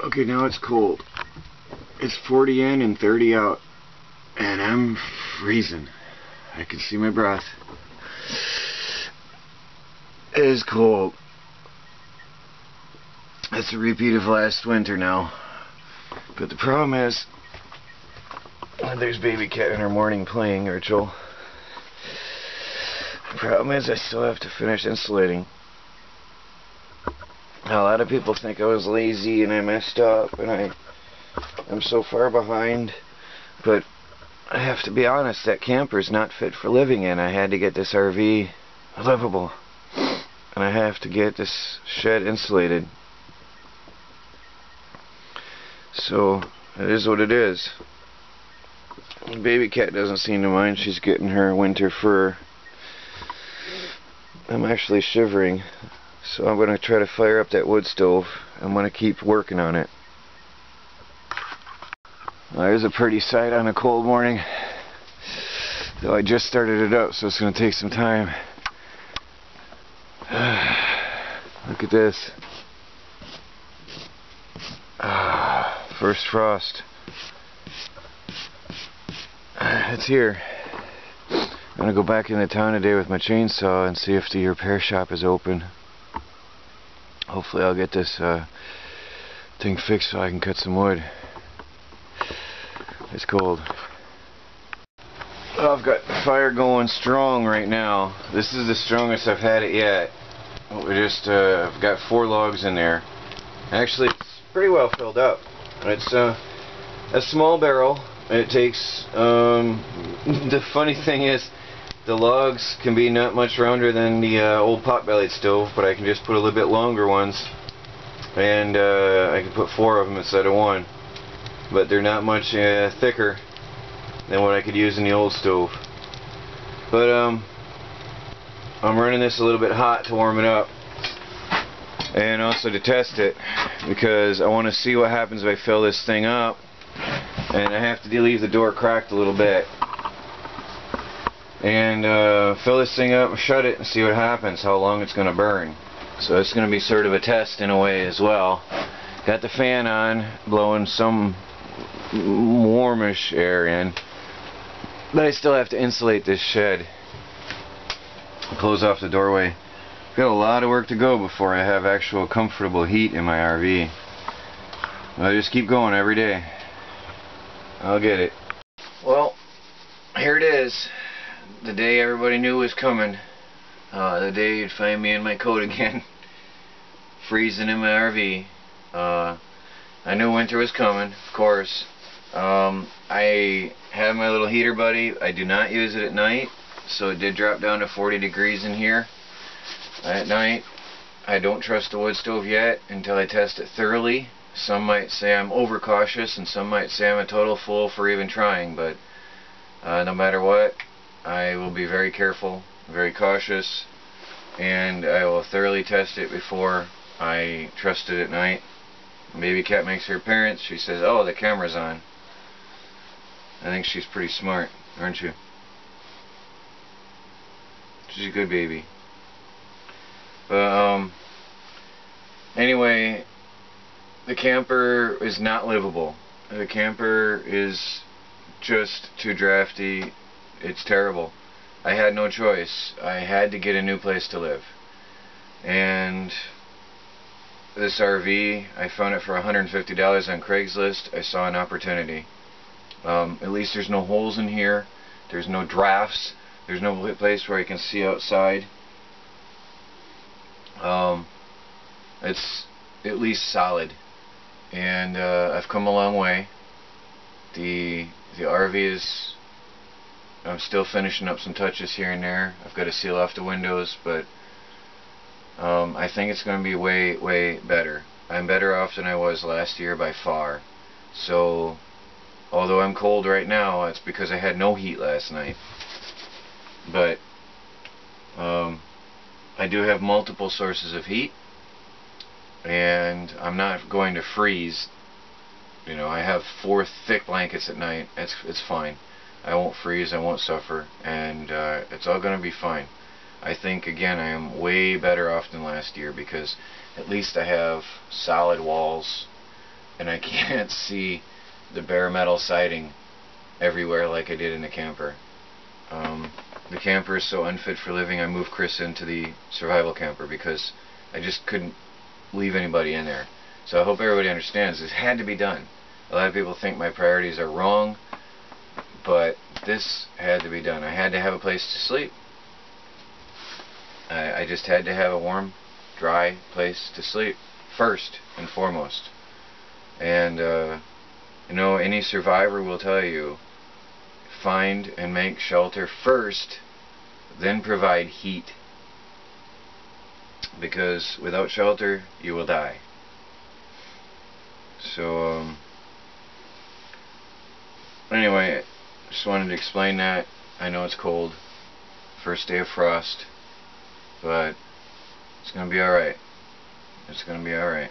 Okay, now it's cold. It's 40 in and 30 out, and I'm freezing. I can see my breath. It is cold. It's a repeat of last winter now. But the problem is, there's baby cat in her morning playing, Rachel. The problem is I still have to finish insulating. Now, a lot of people think I was lazy and I messed up and I'm so far behind, but I have to be honest, that camper is not fit for living in. I had to get this RV livable, and I have to get this shed insulated. So it is what it is. Baby cat doesn't seem to mind. She's getting her winter fur. I'm actually shivering, so I'm going to try to fire up that wood stove. I'm going to keep working on it. Well, there's a pretty sight on a cold morning, though I just started it up, so it's going to take some time. Look at this. First frost. It's here. I'm going to go back into town today with my chainsaw and see if the repair shop is open. Hopefully I'll get this thing fixed so I can cut some wood. It's cold. Well, I've got the fire going strong right now. This is the strongest I've had it yet. I've got 4 logs in there. Actually, it's pretty well filled up. It's a small barrel. It takes, the funny thing is, the logs can be not much rounder than the old pot-bellied stove, but I can just put a little bit longer ones, and I can put 4 of them instead of 1. But they're not much thicker than what I could use in the old stove. But I'm running this a little bit hot to warm it up, and also to test it, because I want to see what happens if I fill this thing up. And I have to leave the door cracked a little bit and fill this thing up and shut it and see what happens, how long it's going to burn. So it's going to be sort of a test in a way as well. Got the fan on, blowing some warmish air in, but I still have to insulate this shed, close off the doorway. Got a lot of work to go before I have actual comfortable heat in my RV. I just keep going every day. I'll get it. Well, here it is. The day everybody knew was coming. The day you'd find me in my coat again, freezing in my RV. I knew winter was coming, of course. I have my little heater buddy. I do not use it at night, so it did drop down to 40 degrees in here at night. I don't trust the wood stove yet until I test it thoroughly. Some might say I'm overcautious, and some might say I'm a total fool for even trying, but no matter what, I will be very careful, very cautious, and I will thoroughly test it before I trust it at night. Baby cat makes her appearance. She says, "Oh, the camera's on." I think she's pretty smart, aren't you? She's a good baby. But anyway, the camper is not livable. The camper is just too drafty. It's terrible. I had no choice. I had to get a new place to live. And this RV, I found it for $150 on Craigslist. I saw an opportunity. At least there's no holes in here. There's no drafts. There's no place where I can see outside. It's at least solid. And I've come a long way. The RV is, I'm still finishing up some touches here and there. I've got to seal off the windows, but I think it's going to be way, way better. I'm better off than I was last year by far. So, although I'm cold right now, it's because I had no heat last night. But I do have multiple sources of heat, and I'm not going to freeze. You know, I have 4 thick blankets at night. It's fine. I won't freeze, I won't suffer, and it's all going to be fine. I think, again, I am way better off than last year, because at least I have solid walls. and I can't see the bare metal siding everywhere like I did in the camper. The camper is so unfit for living. I moved Chris into the survival camper because I just couldn't leave anybody in there. So I hope everybody understands this had to be done. A lot of people think my priorities are wrong, but this had to be done. I had to have a place to sleep. I just had to have a warm, dry place to sleep first and foremost. And you know, any survivor will tell you, find and make shelter first, then provide heat, because without shelter you will die. So anyway, just wanted to explain that. I know it's cold, first day of frost, but it's gonna be alright. It's gonna be alright.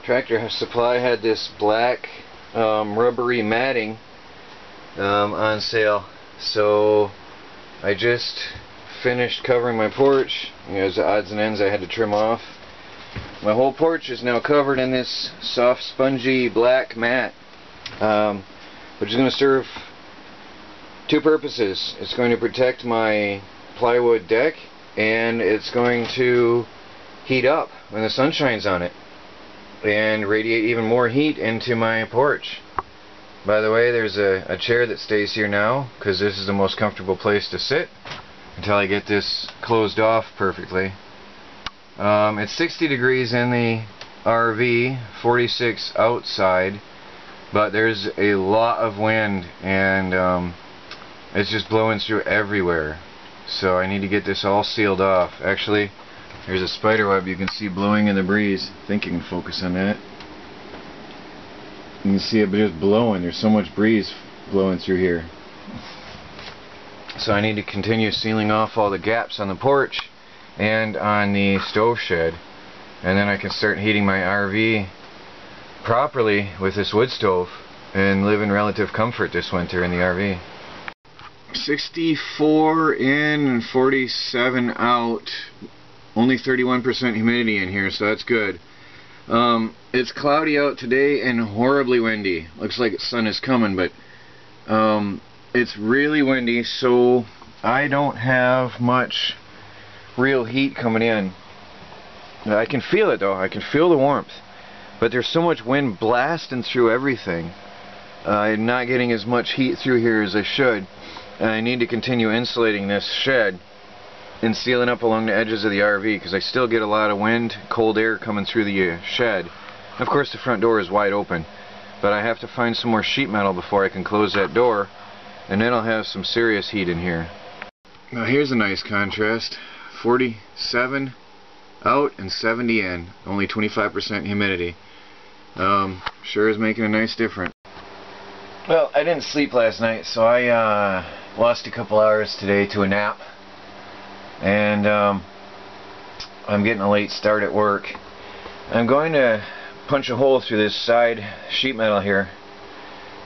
Tractor Supply had this black rubbery matting on sale, so I just finished covering my porch. There's the odds and ends I had to trim off. My whole porch is now covered in this soft, spongy black mat, which is going to serve two purposes. It's going to protect my plywood deck, and it's going to heat up when the sun shines on it and radiate even more heat into my porch. By the way, there's a chair that stays here now because this is the most comfortable place to sit until I get this closed off perfectly. It's 60 degrees in the RV, 46 outside, but there's a lot of wind, and it's just blowing through everywhere. So I need to get this all sealed off. Actually, there's a spider web you can see blowing in the breeze. I think you can focus on that. You can see it just blowing. There's so much breeze blowing through here. So I need to continue sealing off all the gaps on the porch and on the stove shed, and then I can start heating my RV properly with this wood stove and live in relative comfort this winter in the RV. 64 in and 47 out. Only 31% humidity in here, so that's good. It's cloudy out today and horribly windy. Looks like the sun is coming, but it's really windy, so I don't have much real heat coming in. I can feel it though. I can feel the warmth, but there's so much wind blasting through everything. I'm not getting as much heat through here as I should, and I need to continue insulating this shed and sealing up along the edges of the RV, because I still get a lot of wind, cold air coming through the shed. Of course the front door is wide open, but I have to find some more sheet metal before I can close that door, and then I'll have some serious heat in here. Now here's a nice contrast. 47 out and 70 in, only 25% humidity. Sure is making a nice difference. Well, I didn't sleep last night, so I lost a couple hours today to a nap, and I'm getting a late start at work. I'm going to punch a hole through this side sheet metal here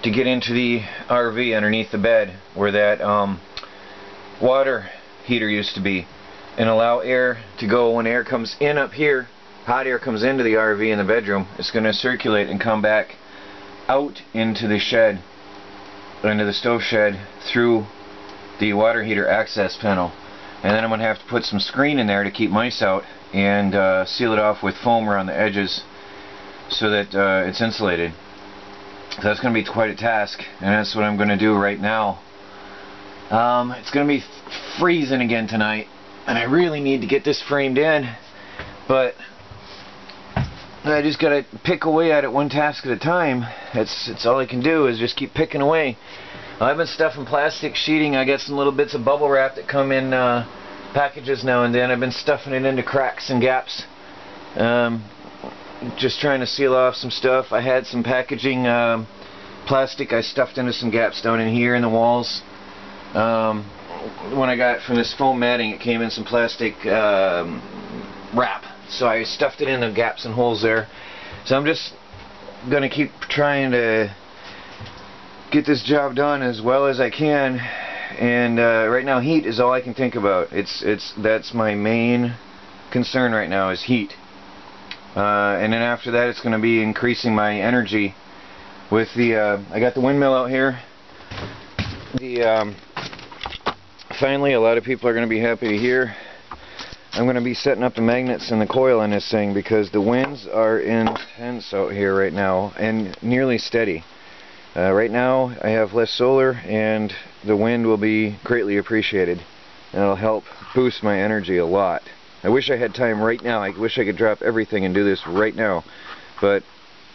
to get into the RV underneath the bed where that water heater used to be, and allow air to go. When air comes in up here, hot air comes into the RV in the bedroom, it's going to circulate and come back out into the shed, into the stove shed, through the water heater access panel. And then I'm going to have to put some screen in there to keep mice out, and seal it off with foam around the edges so that it's insulated. So that's going to be quite a task, and that's what I'm going to do right now. It's going to be freezing again tonight, and I really need to get this framed in, but I just got to pick away at it one task at a time. It's all I can do is just keep picking away. I've been stuffing plastic sheeting. I got some little bits of bubble wrap that come in packages now and then. I've been stuffing it into cracks and gaps, just trying to seal off some stuff. I had some packaging plastic I stuffed into some gaps down in here in the walls. When I got it from this foam matting, it came in some plastic wrap, so I stuffed it in the gaps and holes there. So I'm just going to keep trying to get this job done as well as I can, and right now heat is all I can think about. That's my main concern right now, is heat. and then after that it's going to be increasing my energy with the I got the windmill out here. Finally, a lot of people are going to be happy to hear I'm going to be setting up the magnets and the coil on this thing, because the winds are intense out here right now and nearly steady. Right now I have less solar, and the wind will be greatly appreciated, and it'll help boost my energy a lot. I wish I had time right now. I wish I could drop everything and do this right now, but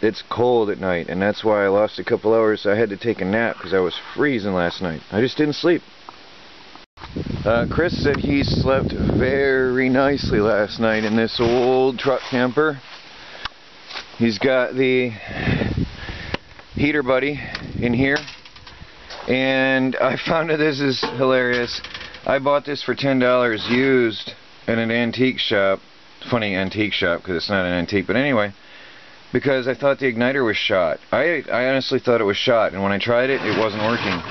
it's cold at night, and that's why I lost a couple hours. I had to take a nap because I was freezing last night. I just didn't sleep. Chris said he slept very nicely last night in this old truck camper. He's got the heater buddy in here, and I found that this is hilarious. I bought this for $10 used at an antique shop. Funny antique shop because it's not an antique, but anyway, because I thought the igniter was shot. I honestly thought it was shot, and when I tried it, it wasn't working.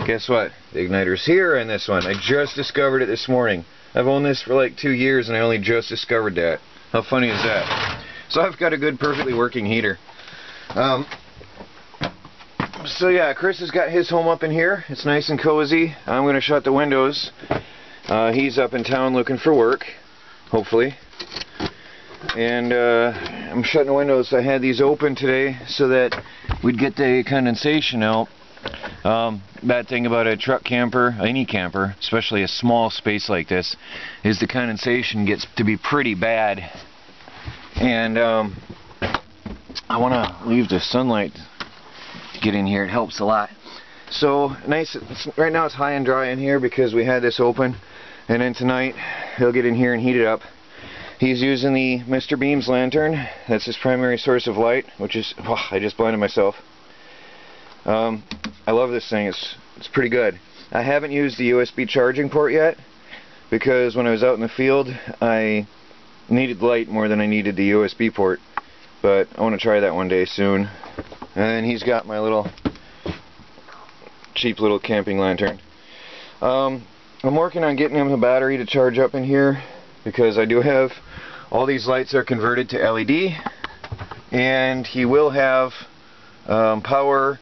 Guess what? The igniter's here in this one. I just discovered it this morning. I've owned this for like 2 years, and I only just discovered that. How funny is that? So I've got a good, perfectly working heater. So yeah, Chris has got his home up in here. It's nice and cozy. I'm going to shut the windows. He's up in town looking for work, hopefully. And I'm shutting the windows. I had these open today so that we'd get the condensation out. Bad thing about a truck camper, any camper, especially a small space like this, is the condensation gets to be pretty bad. And I want to leave the sunlight to get in here. It helps a lot. So nice. Right now it's high and dry in here because we had this open, and then tonight he'll get in here and heat it up. He's using the Mr. Beam's lantern. That's his primary source of light, which is, oh, I just blinded myself. I love this thing. It's pretty good. I haven't used the USB charging port yet because when I was out in the field I needed light more than I needed the USB port, but I want to try that one day soon. And then he's got my little cheap little camping lantern. I'm working on getting him a battery to charge up in here, because I do have all these lights are converted to LED, and he will have power,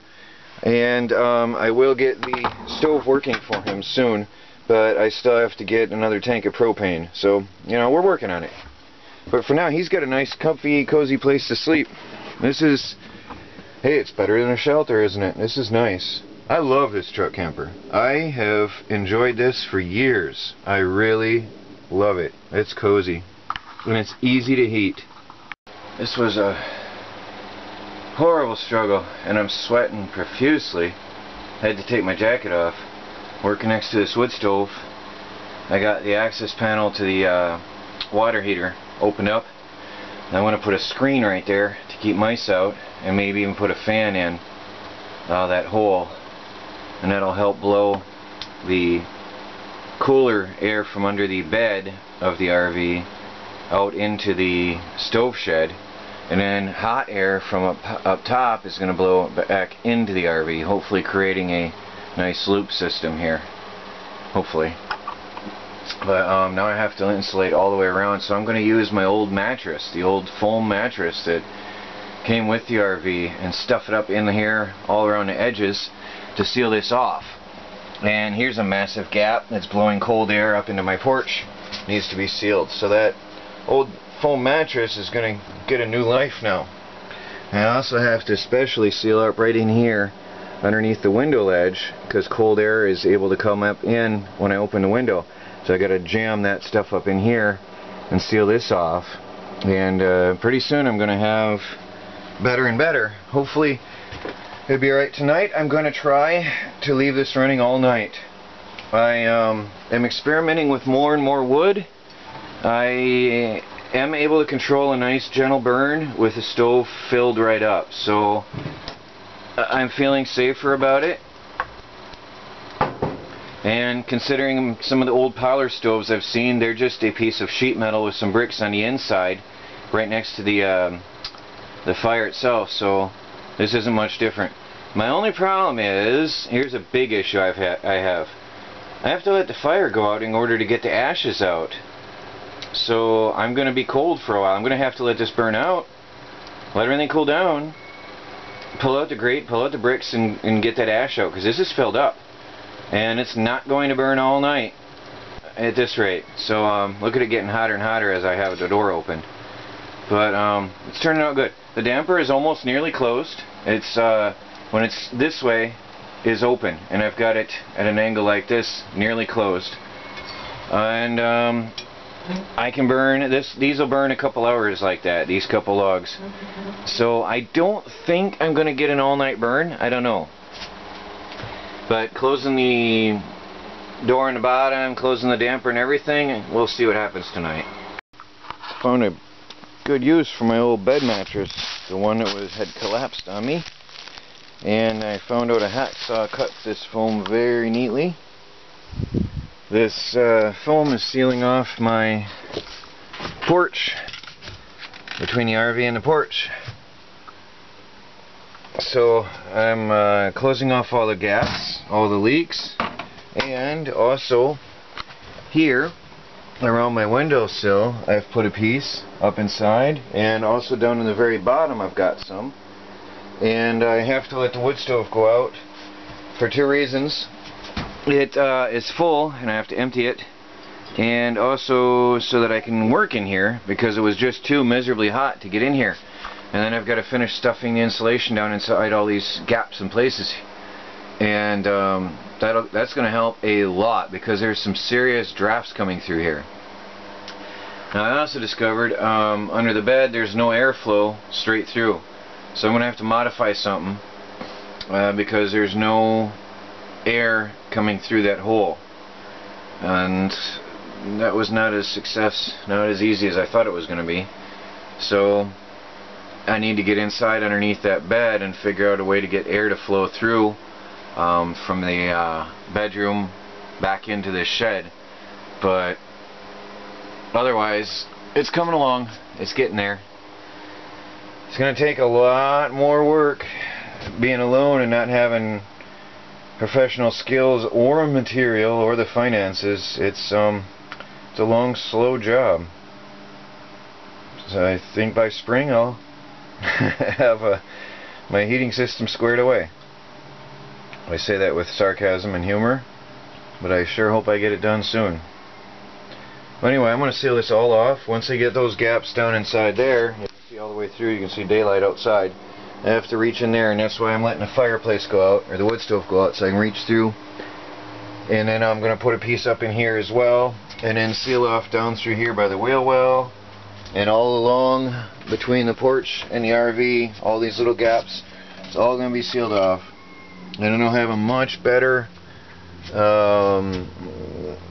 and I will get the stove working for him soon, but I still have to get another tank of propane. So, you know, we're working on it. But for now, he's got a nice, comfy, cozy place to sleep. This is, hey, it's better than a shelter, isn't it? This is nice. I love this truck camper. I have enjoyed this for years. I really love it. It's cozy, and it's easy to heat. This was a horrible struggle, and I'm sweating profusely. I had to take my jacket off. Working next to this wood stove, I got the access panel to the water heater opened up, and I want to put a screen right there to keep mice out, and maybe even put a fan in that hole, and that'll help blow the cooler air from under the bed of the RV out into the stove shed, and then hot air from up top is going to blow back into the RV, hopefully creating a nice loop system here, hopefully. But now I have to insulate all the way around, so I'm going to use my old mattress, the old foam mattress that came with the RV, and stuff it up in here all around the edges to seal this off. And here's a massive gap that's blowing cold air up into my porch. It needs to be sealed, so that old foam mattress is going to get a new life now. And I also have to especially seal up right in here underneath the window ledge, because cold air is able to come up in when I open the window. So I got to jam that stuff up in here and seal this off. And pretty soon I'm going to have better and better. Hopefully it'll be alright tonight. I'm going to try to leave this running all night. I am experimenting with more and more wood. I am able to control a nice gentle burn with the stove filled right up. So I'm feeling safer about it. And considering some of the old parlor stoves I've seen, they're just a piece of sheet metal with some bricks on the inside right next to the fire itself, so this isn't much different. My only problem is, here's a big issue I have to let the fire go out in order to get the ashes out. So I'm going to be cold for a while. I'm going to have to let this burn out, let everything cool down, pull out the grate, pull out the bricks, and get that ash out, because this is filled up. And it's not going to burn all night at this rate. So look at it getting hotter and hotter as I have the door open. But it's turning out good. The damper is almost nearly closed. It's when it's this way is open, and I've got it at an angle like this, nearly closed. And I can burn this. These will burn a couple hours like that. These couple logs. So I don't think I'm going to get an all-night burn. I don't know. But closing the door on the bottom, closing the damper and everything, we'll see what happens tonight. Found a good use for my old bed mattress, the one that had collapsed on me, and I found out a hacksaw cuts this foam very neatly. This foam is sealing off my porch, between the RV and the porch. So I'm closing off all the gaps, all the leaks, and also here around my windowsill I've put a piece up inside, and also down in the very bottom I've got some. And I have to let the wood stove go out for two reasons. It is full and I have to empty it, and also so that I can work in here, because it was just too miserably hot to get in here. And then I've got to finish stuffing the insulation down inside all these gaps and places, and that's going to help a lot, because there's some serious drafts coming through here. Now I also discovered under the bed there's no airflow straight through, so I'm going to have to modify something because there's no air coming through that hole, and that was not as easy as I thought it was going to be. So I need to get inside underneath that bed and figure out a way to get air to flow through from the bedroom back into this shed. But otherwise, it's coming along. It's getting there. It's going to take a lot more work being alone and not having professional skills or material or the finances. It's a long, slow job. So I think by spring I'll have my heating system squared away. I say that with sarcasm and humor, but I sure hope I get it done soon. Well, anyway, I'm going to seal this all off. Once I get those gaps down inside there, you can see all the way through, you can see daylight outside. I have to reach in there, and that's why I'm letting the fireplace go out, or the wood stove go out, so I can reach through. And then I'm going to put a piece up in here as well, and then seal off down through here by the wheel well, and all along between the porch and the RV, all these little gaps. It's all going to be sealed off. And then I'll have a much better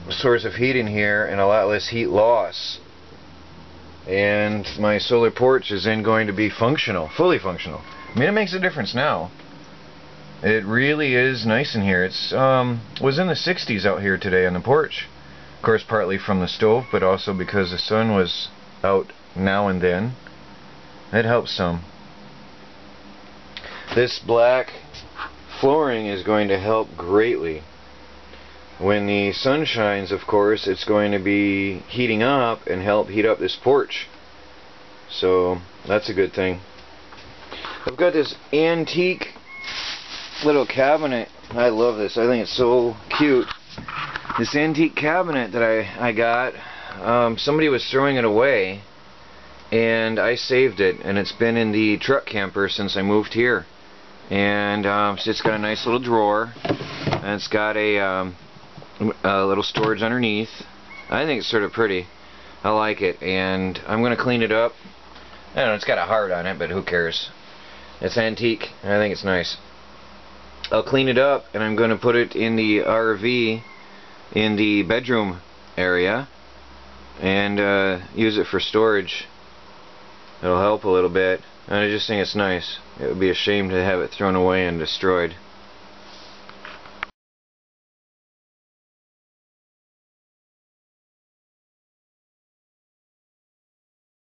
source of heat in here and a lot less heat loss. And my solar porch is then going to be functional, fully functional. I mean, it makes a difference now. It really is nice in here. It's was in the 60s out here today on the porch. Of course, partly from the stove, but also because the sun was out now and then. It helps some. This black flooring is going to help greatly. When the sun shines, of course, it's going to be heating up and help heat up this porch. So that's a good thing. I've got this antique little cabinet. I love this. I think it's so cute. This antique cabinet that I got, somebody was throwing it away, and I saved it, and it's been in the truck camper since I moved here. And so it's got a nice little drawer, and it's got a little storage underneath. I think it's sort of pretty. I like it, and I'm going to clean it up. I don't know, it's got a heart on it, but who cares? It's antique, and I think it's nice. I'll clean it up, and I'm going to put it in the RV in the bedroom area and use it for storage. It'll help a little bit. And I just think it's nice. It would be a shame to have it thrown away and destroyed.